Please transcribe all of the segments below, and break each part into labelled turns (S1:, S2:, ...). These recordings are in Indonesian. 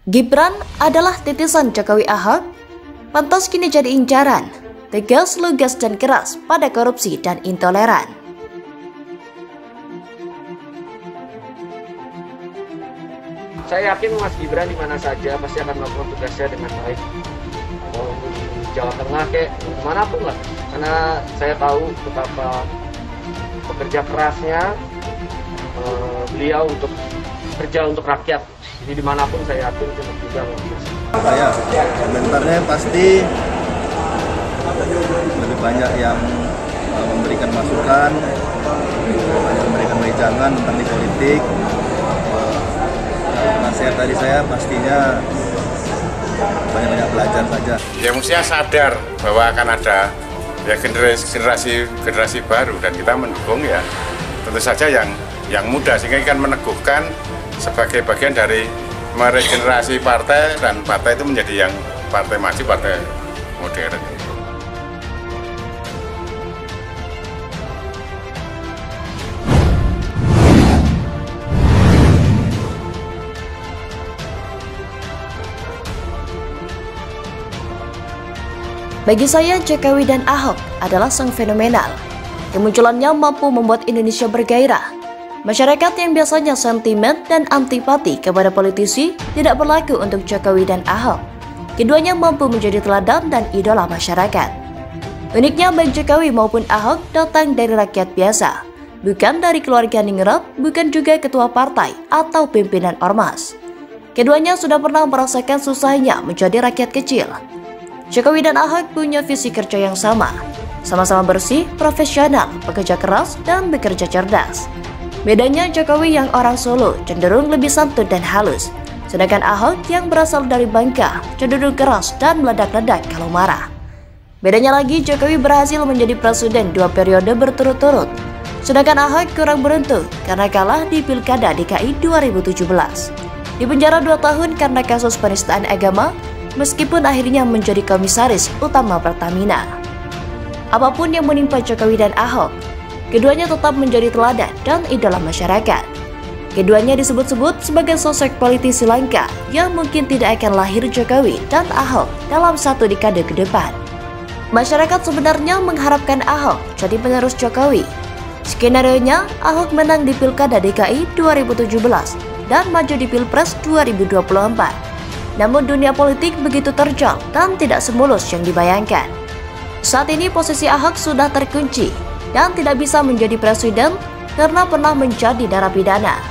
S1: Gibran adalah titisan Jokowi Ahok, pantas kini jadi incaran, tegas, lugas, dan keras pada korupsi dan intoleran.
S2: Saya yakin Mas Gibran di mana saja pasti akan melakukan tugasnya dengan baik. Mau di Jawa Tengah manapun lah, karena saya tahu betapa pekerja kerasnya beliau untuk kerja untuk rakyat. Jadi dimanapun saya yakin itu juga
S3: saya komentarnya pasti lebih banyak yang memberikan masukan, banyak memberikan wejangan tentang di politik. Nasihat dari saya pastinya banyak-banyak belajar saja.
S4: Ya mestinya sadar bahwa akan ada ya generasi baru dan kita mendukung ya tentu saja yang muda, sehingga kan meneguhkan sebagai bagian dari meregenerasi partai, dan partai itu menjadi yang partai maju, partai modern.
S1: Bagi saya, Jokowi dan Ahok adalah sang fenomenal. Kemunculannya mampu membuat Indonesia bergairah. Masyarakat yang biasanya sentimen dan antipati kepada politisi tidak berlaku untuk Jokowi dan Ahok. Keduanya mampu menjadi teladan dan idola masyarakat. Uniknya, baik Jokowi maupun Ahok datang dari rakyat biasa, bukan dari keluarga ningrat, bukan juga ketua partai atau pimpinan ormas. Keduanya sudah pernah merasakan susahnya menjadi rakyat kecil. Jokowi dan Ahok punya visi kerja yang sama-sama bersih, profesional, bekerja keras, dan bekerja cerdas. Bedanya, Jokowi yang orang Solo cenderung lebih santun dan halus, sedangkan Ahok yang berasal dari Bangka cenderung keras dan meledak-ledak kalau marah. Bedanya lagi, Jokowi berhasil menjadi presiden 2 periode berturut-turut, sedangkan Ahok kurang beruntung karena kalah di Pilkada DKI 2017. Dipenjara 2 tahun karena kasus penistaan agama, meskipun akhirnya menjadi komisaris utama Pertamina. Apapun yang menimpa Jokowi dan Ahok, keduanya tetap menjadi teladan dan idola masyarakat. Keduanya disebut-sebut sebagai sosok politisi langka yang mungkin tidak akan lahir Jokowi dan Ahok dalam 1 dekade ke depan. Masyarakat sebenarnya mengharapkan Ahok jadi penerus Jokowi. Skenarionya, Ahok menang di Pilkada DKI 2017 dan maju di Pilpres 2024. Namun dunia politik begitu terjal dan tidak semulus yang dibayangkan. Saat ini posisi Ahok sudah terkunci dan tidak bisa menjadi presiden karena pernah menjadi narapidana.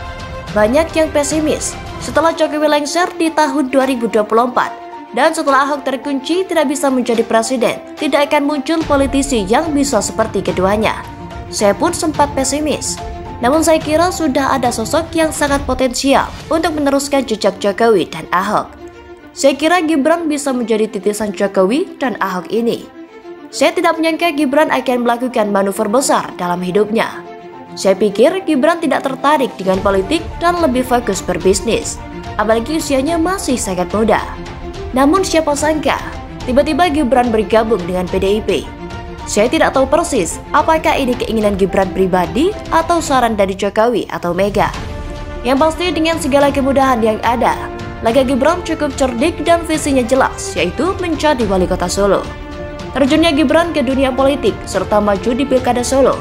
S1: Banyak yang pesimis setelah Jokowi lengser di tahun 2024 dan setelah Ahok terkunci tidak bisa menjadi presiden, tidak akan muncul politisi yang bisa seperti keduanya. Saya pun sempat pesimis. Namun saya kira sudah ada sosok yang sangat potensial untuk meneruskan jejak Jokowi dan Ahok. Saya kira Gibran bisa menjadi titisan Jokowi dan Ahok ini. Saya tidak menyangka Gibran akan melakukan manuver besar dalam hidupnya. Saya pikir Gibran tidak tertarik dengan politik dan lebih fokus berbisnis, apalagi usianya masih sangat muda. Namun siapa sangka, tiba-tiba Gibran bergabung dengan PDIP. Saya tidak tahu persis apakah ini keinginan Gibran pribadi atau saran dari Jokowi atau Mega. Yang pasti dengan segala kemudahan yang ada, laga Gibran cukup cerdik dan visinya jelas, yaitu menjadi wali kota Solo. Terjunnya Gibran ke dunia politik serta maju di Pilkada Solo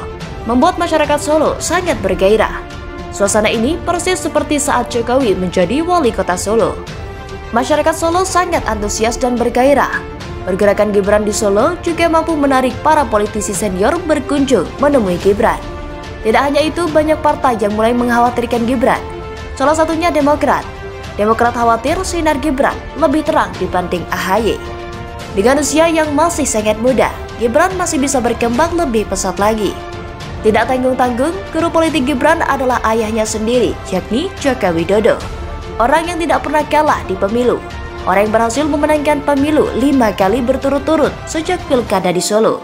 S1: membuat masyarakat Solo sangat bergairah. Suasana ini persis seperti saat Jokowi menjadi wali kota Solo. Masyarakat Solo sangat antusias dan bergairah. Pergerakan Gibran di Solo juga mampu menarik para politisi senior berkunjung menemui Gibran. Tidak hanya itu, banyak partai yang mulai mengkhawatirkan Gibran. Salah satunya Demokrat. Demokrat khawatir sinar Gibran lebih terang dibanding AHY. Dengan usia yang masih sangat muda, Gibran masih bisa berkembang lebih pesat lagi. Tidak tanggung-tanggung, guru politik Gibran adalah ayahnya sendiri, yakni Joko Widodo. Orang yang tidak pernah kalah di pemilu. Orang yang berhasil memenangkan pemilu 5 kali berturut-turut sejak Pilkada di Solo.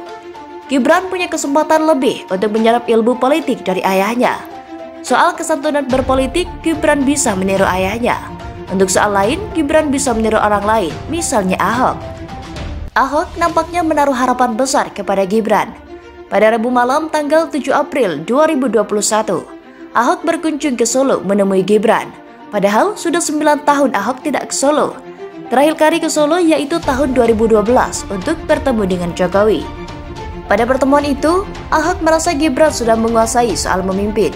S1: Gibran punya kesempatan lebih untuk menyerap ilmu politik dari ayahnya. Soal kesantunan berpolitik, Gibran bisa meniru ayahnya. Untuk soal lain, Gibran bisa meniru orang lain, misalnya Ahok. Ahok nampaknya menaruh harapan besar kepada Gibran. Pada Rabu malam tanggal 7 April 2021, Ahok berkunjung ke Solo menemui Gibran. Padahal sudah 9 tahun Ahok tidak ke Solo. Terakhir kali ke Solo yaitu tahun 2012 untuk bertemu dengan Jokowi. Pada pertemuan itu, Ahok merasa Gibran sudah menguasai soal memimpin.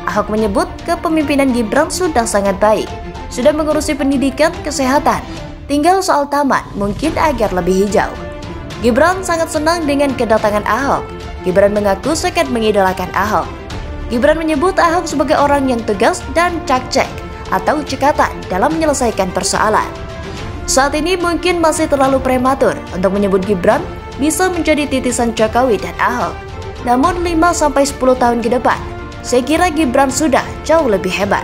S1: Ahok menyebut kepemimpinan Gibran sudah sangat baik, sudah mengurusi pendidikan, kesehatan, tinggal soal taman mungkin agar lebih hijau. Gibran sangat senang dengan kedatangan Ahok. Gibran mengaku sangat mengidolakan Ahok. Gibran menyebut Ahok sebagai orang yang tegas dan cak-cek atau cekatan dalam menyelesaikan persoalan. Saat ini mungkin masih terlalu prematur untuk menyebut Gibran bisa menjadi titisan Jokowi dan Ahok. Namun 5-10 tahun ke depan, saya kira Gibran sudah jauh lebih hebat.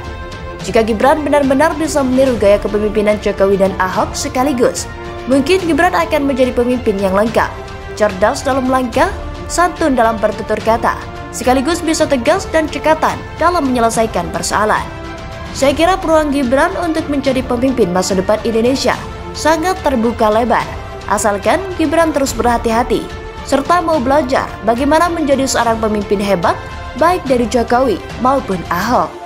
S1: Jika Gibran benar-benar bisa meniru gaya kepemimpinan Jokowi dan Ahok sekaligus, mungkin Gibran akan menjadi pemimpin yang lengkap, cerdas dalam langkah, santun dalam bertutur kata, sekaligus bisa tegas dan cekatan dalam menyelesaikan persoalan. Saya kira peluang Gibran untuk menjadi pemimpin masa depan Indonesia sangat terbuka lebar, asalkan Gibran terus berhati-hati, serta mau belajar bagaimana menjadi seorang pemimpin hebat, baik dari Jokowi maupun Ahok.